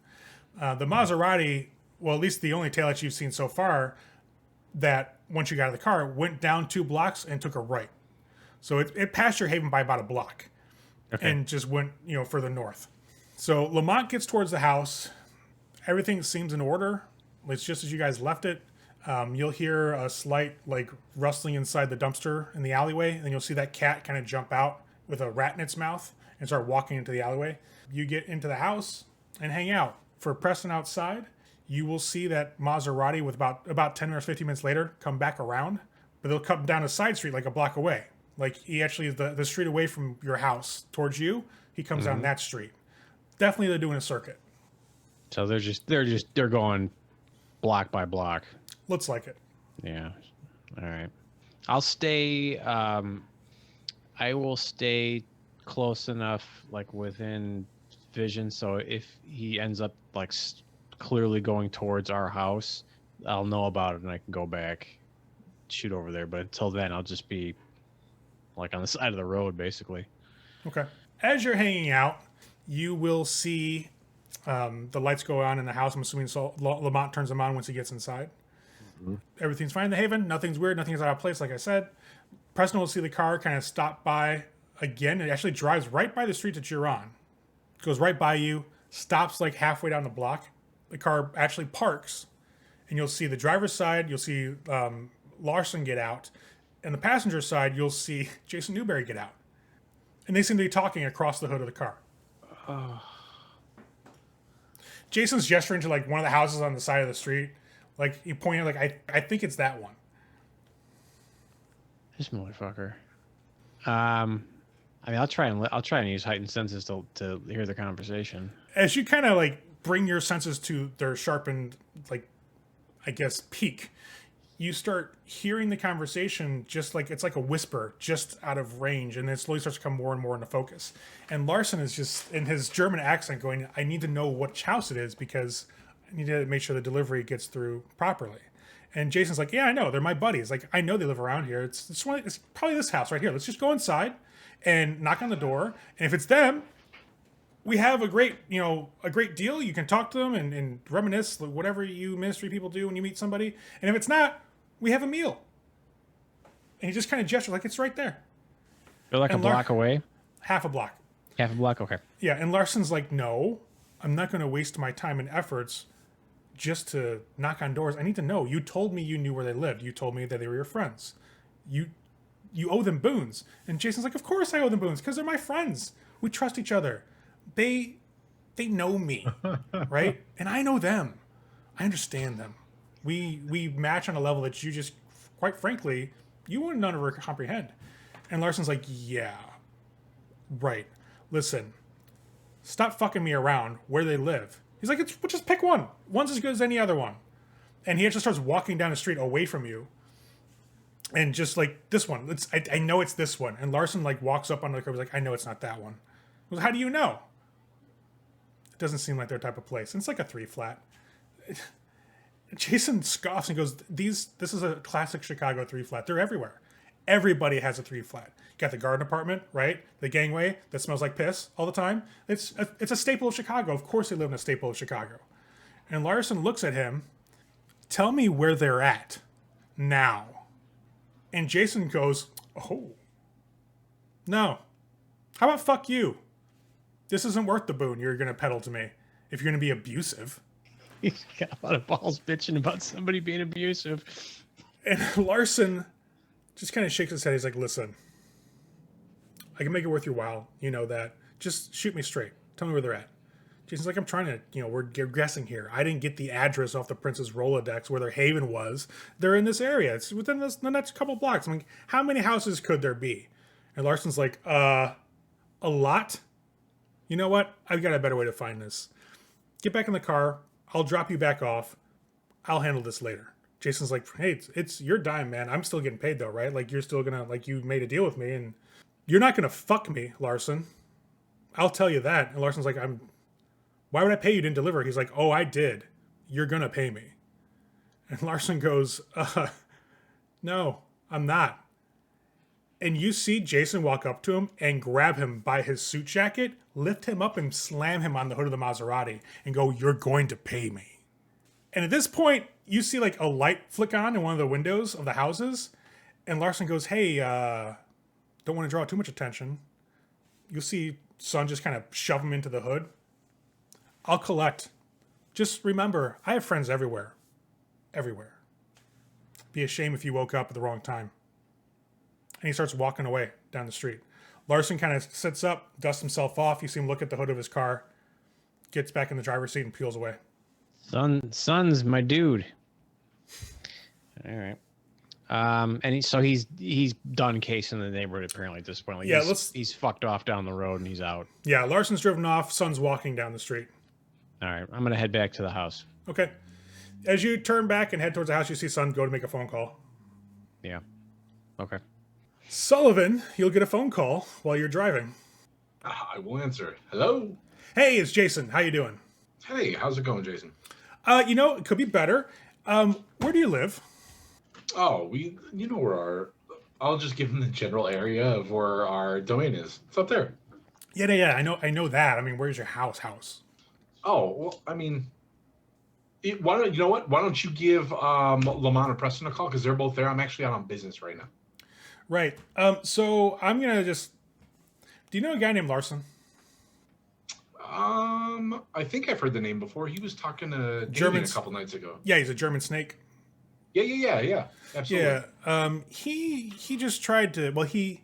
The Maserati, well, at least the only tail that you've seen so far, that once you got out of the car, went down 2 blocks and took a right. So it passed your Haven by about a block. Okay. And just went, further north. So Lemont gets towards the house. Everything seems in order. It's just as you guys left it. You'll hear a slight like rustling inside the dumpster in the alleyway, and you'll see that cat kind of jump out with a rat in its mouth and start walking into the alleyway. You get into the house and hang out. For Preston outside, you will see that Maserati with about 10 or 15 minutes later come back around, but they'll come down a side street like a block away. Like he actually is the street away from your house towards you. He comes down that street. Definitely they're doing a circuit. So they're going block by block. Looks like it. Yeah. All right. I'll stay. I will stay close enough, like within vision. So if he ends up like clearly going towards our house, I'll know about it and I can go back, shoot over there. But until then, I'll just be like on the side of the road, basically. Okay. As you're hanging out, you will see the lights go on in the house. I'm assuming Lemont turns them on once he gets inside. Mm-hmm. Everything's fine in the Haven. Nothing's weird. Nothing's out of place, like I said. Preston will see the car kind of stop by again. It actually drives right by the street that you're on. Goes right by you, stops like halfway down the block. The car actually parks, and you'll see the driver's side. You'll see Larson get out. And the passenger side, you'll see Jason Newberry get out. And they seem to be talking across the hood of the car. Jason's gesturing to like one of the houses on the side of the street. Like he pointed, like I think it's that one. This motherfucker. I mean, I'll try and use heightened senses to hear the conversation. As you kind of like bring your senses to their sharpened, like I guess peak, you start hearing the conversation just like it's like a whisper just out of range, and then it slowly starts to come more and more into focus. And Larson is just in his German accent going, I need to know which house it is because I need to make sure the delivery gets through properly. And Jason's like, yeah, I know. They're my buddies. Like, I know they live around here. It's probably this house right here. Let's just go inside and knock on the door. And if it's them, we have a great deal. You can talk to them and reminisce, whatever you ministry people do when you meet somebody. And if it's not, we have a meal. And he just kind of gestures like it's right there. They're like And a block away. half a block. Half a block? Okay. Yeah, and Larson's like, no, I'm not going to waste my time and efforts just to knock on doors. I need to know. You told me you knew where they lived. You told me that they were your friends. You owe them boons. And Jason's like, of course I owe them boons because they're my friends. We trust each other. They know me, right? And I know them. I understand them. We match on a level that you just, quite frankly, you wouldn't never comprehend. And Larson's like, yeah, right. Listen, stop fucking me around where they live. He's like, we'll just pick one. One's as good as any other one. And he actually starts walking down the street away from you. And just like, this one, I know it's this one. And Larson like walks up on the curb. He's like, I know it's not that one. I was like, how do you know? It doesn't seem like their type of place. And it's like a 3 flat. Jason scoffs and goes, this is a classic Chicago 3 flat. They're everywhere. Everybody has a 3 flat. You got the garden apartment, right? The gangway that smells like piss all the time. It's a staple of Chicago. Of course they live in a staple of Chicago. And Larson looks at him. Tell me where they're at now. And Jason goes, oh, no. How about fuck you? This isn't worth the boon you're going to peddle to me if you're going to be abusive. He's got a lot of balls bitching about somebody being abusive. And Larson just kind of shakes his head. He's like, listen, I can make it worth your while. You know that. Just shoot me straight. Tell me where they're at. Jason's like, I'm trying to, we're guessing here. I didn't get the address off the Prince's Rolodex where their haven was. They're in this area. It's within the next couple blocks. I'm like, how many houses could there be? And Larson's like, a lot? You know what? I've got a better way to find this. Get back in the car. I'll drop you back off. I'll handle this later. Jason's like, hey, it's your dime, man. I'm still getting paid though, right? Like you're still gonna, like you made a deal with me and you're not gonna fuck me, Larson. I'll tell you that. And Larson's like, why would I pay you? Didn't deliver? He's like, oh, I did. You're gonna pay me. And Larson goes, no, I'm not. And you see Jason walk up to him and grab him by his suit jacket, lift him up and slam him on the hood of the Maserati and go, you're going to pay me. And at this point, you see like a light flick on in one of the windows of the houses. And Larson goes, hey, don't want to draw too much attention. You'll see Son just kind of shove him into the hood. I'll collect. Just remember, I have friends everywhere. Everywhere. Be a shame if you woke up at the wrong time. And he starts walking away down the street. Larson kind of sits up, dusts himself off. You see him look at the hood of his car, gets back in the driver's seat and peels away. Son's my dude. All right. And he's done casing the neighborhood apparently at this point. Like yeah, he's fucked off down the road and he's out. Yeah, Larson's driven off. Son's walking down the street. All right, I'm gonna head back to the house. Okay. As you turn back and head towards the house, you see Son go to make a phone call. Yeah. Okay. Sullivan, you'll get a phone call while you're driving. I will answer. Hello? Hey, it's Jason. How you doing? Hey, how's it going, Jason? It could be better. Where do you live? Oh, I'll just give him the general area of where our domain is. It's up there. Yeah. I know that. I mean, where's your house? Oh, well, I mean, why don't you give Lemont or Preston a call because they're both there. I'm actually out on business right now. Right. So I'm gonna just. Do you know a guy named Larson? I think I've heard the name before. He was talking to German a couple nights ago. Yeah, he's a German snake. Yeah. Absolutely. Yeah. He just tried to. Well, he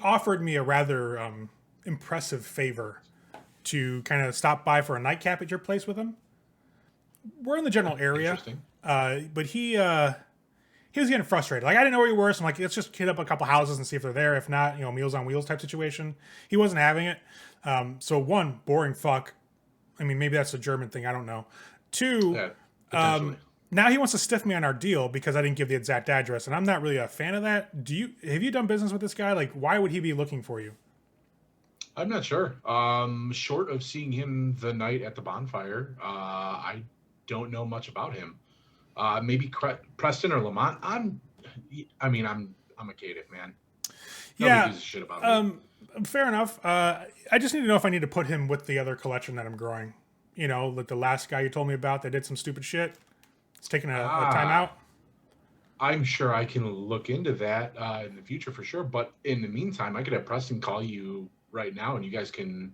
offered me a rather impressive favor to kind of stop by for a nightcap at your place with him. We're in the general area. Interesting. But he was getting frustrated. Like, I didn't know where you were, so I'm like, let's just hit up a couple houses and see if they're there. If not, Meals on Wheels type situation. He wasn't having it. So one, boring fuck. I mean, maybe that's a German thing. I don't know. Two, now he wants to stiff me on our deal because I didn't give the exact address, and I'm not really a fan of that. Have you done business with this guy? Like, why would he be looking for you? I'm not sure. Short of seeing him the night at the bonfire, I don't know much about him. Maybe Preston or Lemont. I'm a caitiff, man. Nobody gives a shit about me. Fair enough. I just need to know if I need to put him with the other collection that I'm growing. Like the last guy you told me about that did some stupid shit. It's taking a time out. I'm sure I can look into that in the future for sure. But in the meantime, I could have Preston call you right now, and you guys can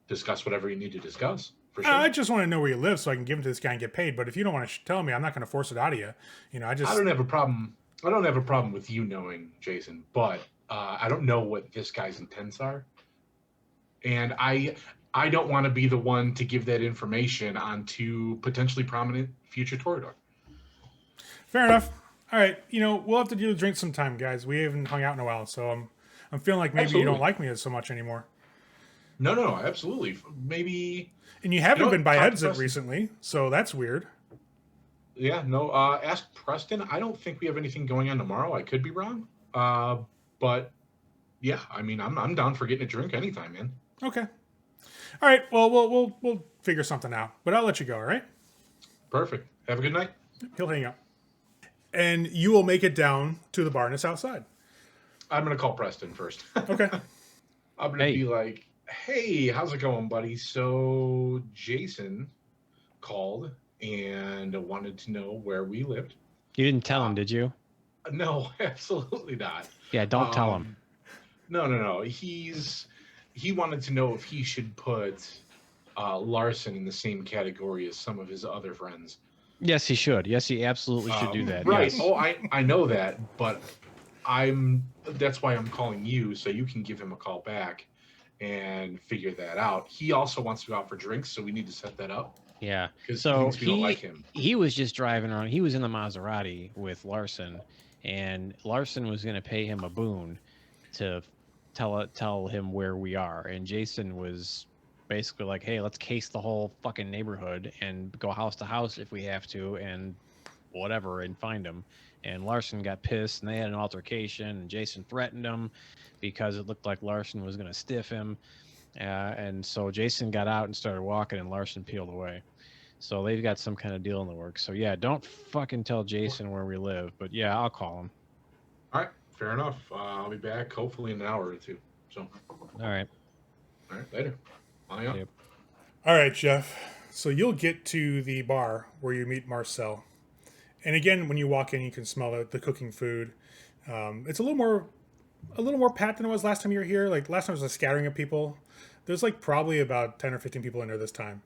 discuss whatever you need to discuss. For sure. I just want to know where you live so I can give it to this guy and get paid. But if you don't want to tell me, I'm not going to force it out of you. You know, I don't have a problem. I don't have a problem with you knowing, Jason, but I don't know what this guy's intents are, and I don't want to be the one to give that information onto potentially prominent future Toreador. Fair enough. All right, you know, we'll have to do a drink sometime, guys. We haven't hung out in a while, so I'm feeling like maybe you Absolutely. don't like me so much anymore. No, absolutely. Maybe. And you haven't been by talk to Exit Preston. recently, so that's weird. Yeah, no. Ask Preston. I don't think we have anything going on tomorrow. I could be wrong. But yeah, I mean, I'm down for getting a drink anytime, man. Okay. All right. Well, we'll figure something out. But I'll let you go. All right. Perfect. Have a good night. He'll hang up, and you will make it down to the bar, and it's outside. I'm gonna call Preston first. Okay. I'm gonna Hey. be like, "Hey, how's it going, buddy? So Jason called and wanted to know where we lived." You didn't tell him, did you? No, absolutely not. Yeah, don't tell him. No. He wanted to know if he should put Larson in the same category as some of his other friends. Yes, he should. Yes, he absolutely should do that. Right. Yes. Oh, I know that, but that's why I'm calling you, so you can give him a call back and figure that out. He also wants to go out for drinks, so we need to set that up. Yeah. 'Cause So thinks we don't like him. he was just driving around. He was in the Maserati with Larson, and Larson was going to pay him a boon to tell him where we are. And Jason was basically like, "Hey, let's case the whole fucking neighborhood and go house to house if we have to, and whatever, and find him." And Larson got pissed, and they had an altercation. And Jason threatened him because it looked like Larson was going to stiff him. And so Jason got out and started walking, and Larson peeled away. So they've got some kind of deal in the works. So yeah, don't fucking tell Jason where we live. But yeah, I'll call him. All right, fair enough. I'll be back hopefully in an hour or two. So, All right. all right, later. Bye. Yep. All right, Jeff. So you'll get to the bar where you meet Marcel. And again, when you walk in, you can smell the cooking food. It's a little more packed than it was last time you were here. Like last time it was a scattering of people. There's like probably about 10 or 15 people in there this time.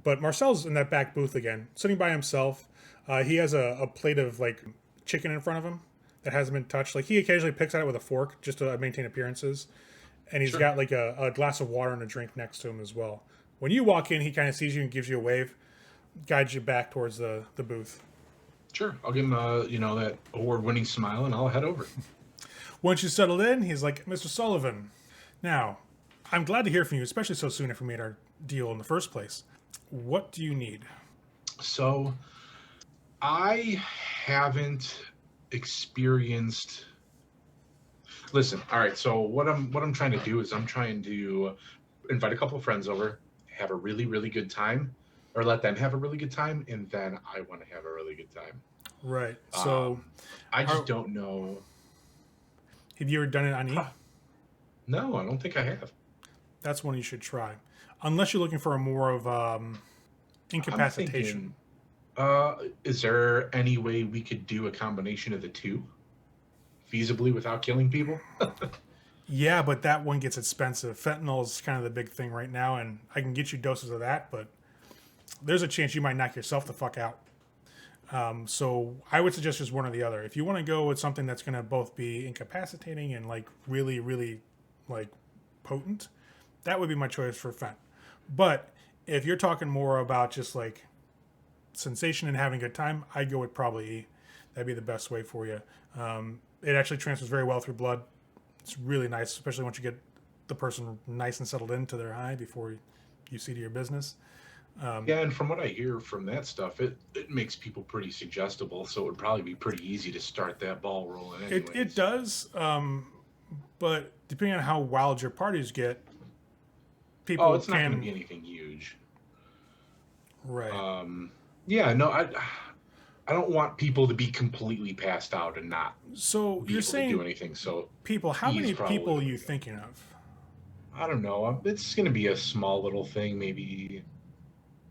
But Marcel's in that back booth again, sitting by himself. He has a plate of like chicken in front of him that hasn't been touched. Like he occasionally picks at it with a fork just to maintain appearances. And he's Sure. got like a glass of water and a drink next to him as well. When you walk in, he kind of sees you and gives you a wave, guides you back towards the booth. Sure, I'll give him that award-winning smile, and I'll head over. Once you settled in, he's like, "Mr. Sullivan, now, I'm glad to hear from you, especially so soon after we made our deal in the first place. What do you need?" So, I haven't experienced. Listen, all right. So what I'm trying to do is I'm trying to invite a couple of friends over, have a really really good time, or let them have a really good time, and then I want to have a really good time. Right. So, I just don't know. have you ever done it on E? No, I don't think I have. That's one you should try. Unless you're looking for a more of incapacitation. I'm thinking, is there any way we could do a combination of the two feasibly without killing people? Yeah, but that one gets expensive. Fentanyl is kind of the big thing right now, and I can get you doses of that, but there's a chance you might knock yourself the fuck out. So I would suggest just one or the other. If you want to go with something that's going to both be incapacitating and like really, really like potent, that would be my choice for Fent. But if you're talking more about just like sensation and having a good time, I'd go with probably E. That'd be the best way for you. It actually transfers very well through blood. It's really nice, especially once you get the person nice and settled into their high before you see to your business. Yeah, and from what I hear from that stuff, it makes people pretty suggestible, so it would probably be pretty easy to start that ball rolling anyways. It does, but depending on how wild your parties get, people Oh, it's not can... going to be anything huge. Right. Yeah, no, I don't want people to be completely passed out and not So be you're able to do saying anything. So people, how E's many probably people are the you way to go. thinking of? I don't know. It's going to be a small little thing, maybe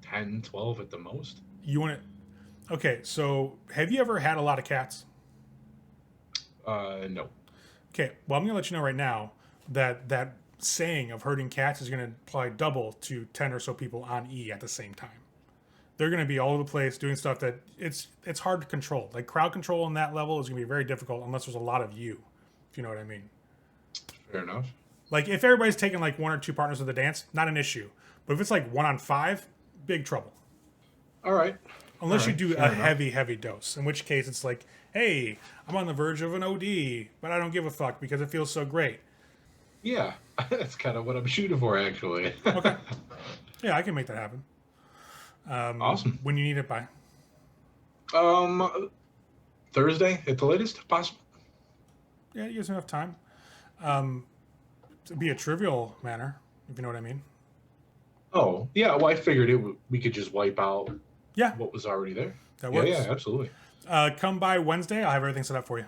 10, 12 at the most. You want to... Okay, so have you ever had a lot of cats? No. Okay, well, I'm going to let you know right now that saying of herding cats is going to apply double to 10 or so people on E at the same time. They're going to be all over the place doing stuff that it's hard to control. Like crowd control on that level is going to be very difficult unless there's a lot of you, if you know what I mean. Fair enough. Like if everybody's taking like 1 or 2 partners of the dance, not an issue. But if it's like 1 on 5, big trouble. All right. Unless All right, you do fair a enough. heavy dose, in which case it's like, hey, I'm on the verge of an OD, but I don't give a fuck because it feels so great. Yeah, that's kind of what I'm shooting for, actually. Okay. Yeah, I can make that happen. Awesome. When you need it by? Thursday at the latest, if possible. Yeah, you guys have enough time. To be a trivial manner, if you know what I mean. Oh, yeah. Well, I figured we could just wipe out Yeah, what was already there. that works. Yeah, absolutely. Come by Wednesday. I'll have everything set up for you.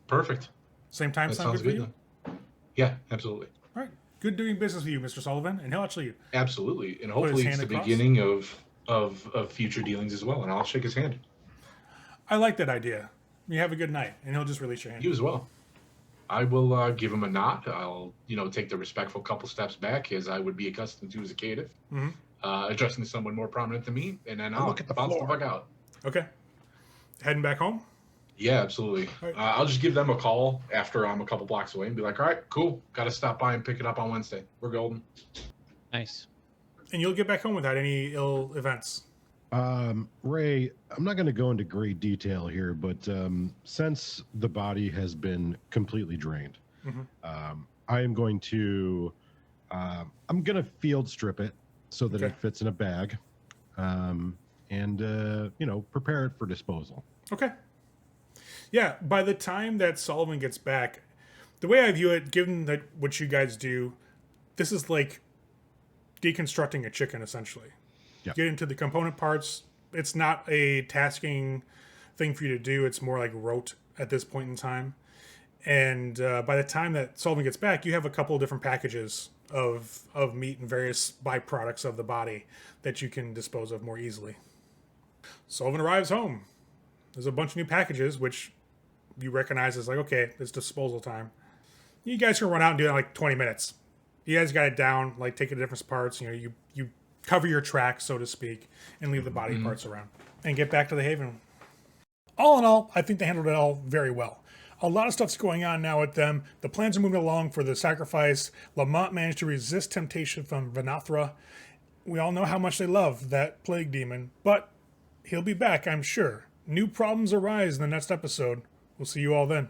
Perfect. Same time That sound sounds good for good. you? Then. Yeah, absolutely. All right. Good doing business with you, Mr. Sullivan. And he'll actually... Absolutely. And Put his hopefully it's hand the across. beginning of future dealings as well. And I'll shake his hand. I like that idea. You have a good night, and he'll just release your hand. You as well. I will give him a nod. I'll, take the respectful couple steps back as I would be accustomed to as a caitiff. Mhm. Addressing someone more prominent than me, and then I'll Look at the bounce the floor. fuck out. Okay. Heading back home? Yeah, absolutely. All right. I'll just give them a call after I'm a couple blocks away and be like, all right, cool. Got to stop by and pick it up on Wednesday. We're golden. Nice. And you'll get back home without any ill events. Ray, I'm not going to go into great detail here, but since the body has been completely drained, Mhm. I am going to field strip it so that Okay. it fits in a bag, and prepare it for disposal. Okay. Yeah, by the time that Sullivan gets back, the way I view it, given that what you guys do, this is like deconstructing a chicken, essentially. Yeah. Get into the component parts. It's not a tasking thing for you to do. It's more like rote at this point in time. And by the time that Sullivan gets back, you have a couple of different packages of meat and various byproducts of the body that you can dispose of more easily. Sullivan arrives home. There's a bunch of new packages, which you recognize as like, okay, it's disposal time. You guys can run out and do it in like 20 minutes. You guys got it down, like take it to different parts. You cover your tracks, so to speak, and leave the body parts around and get back to the Haven. All in all, I think they handled it all very well. A lot of stuff's going on now with them. The plans are moving along for the sacrifice. Lemont managed to resist temptation from Vanathra. We all know how much they love that plague demon, but he'll be back, I'm sure. New problems arise in the next episode. We'll see you all then.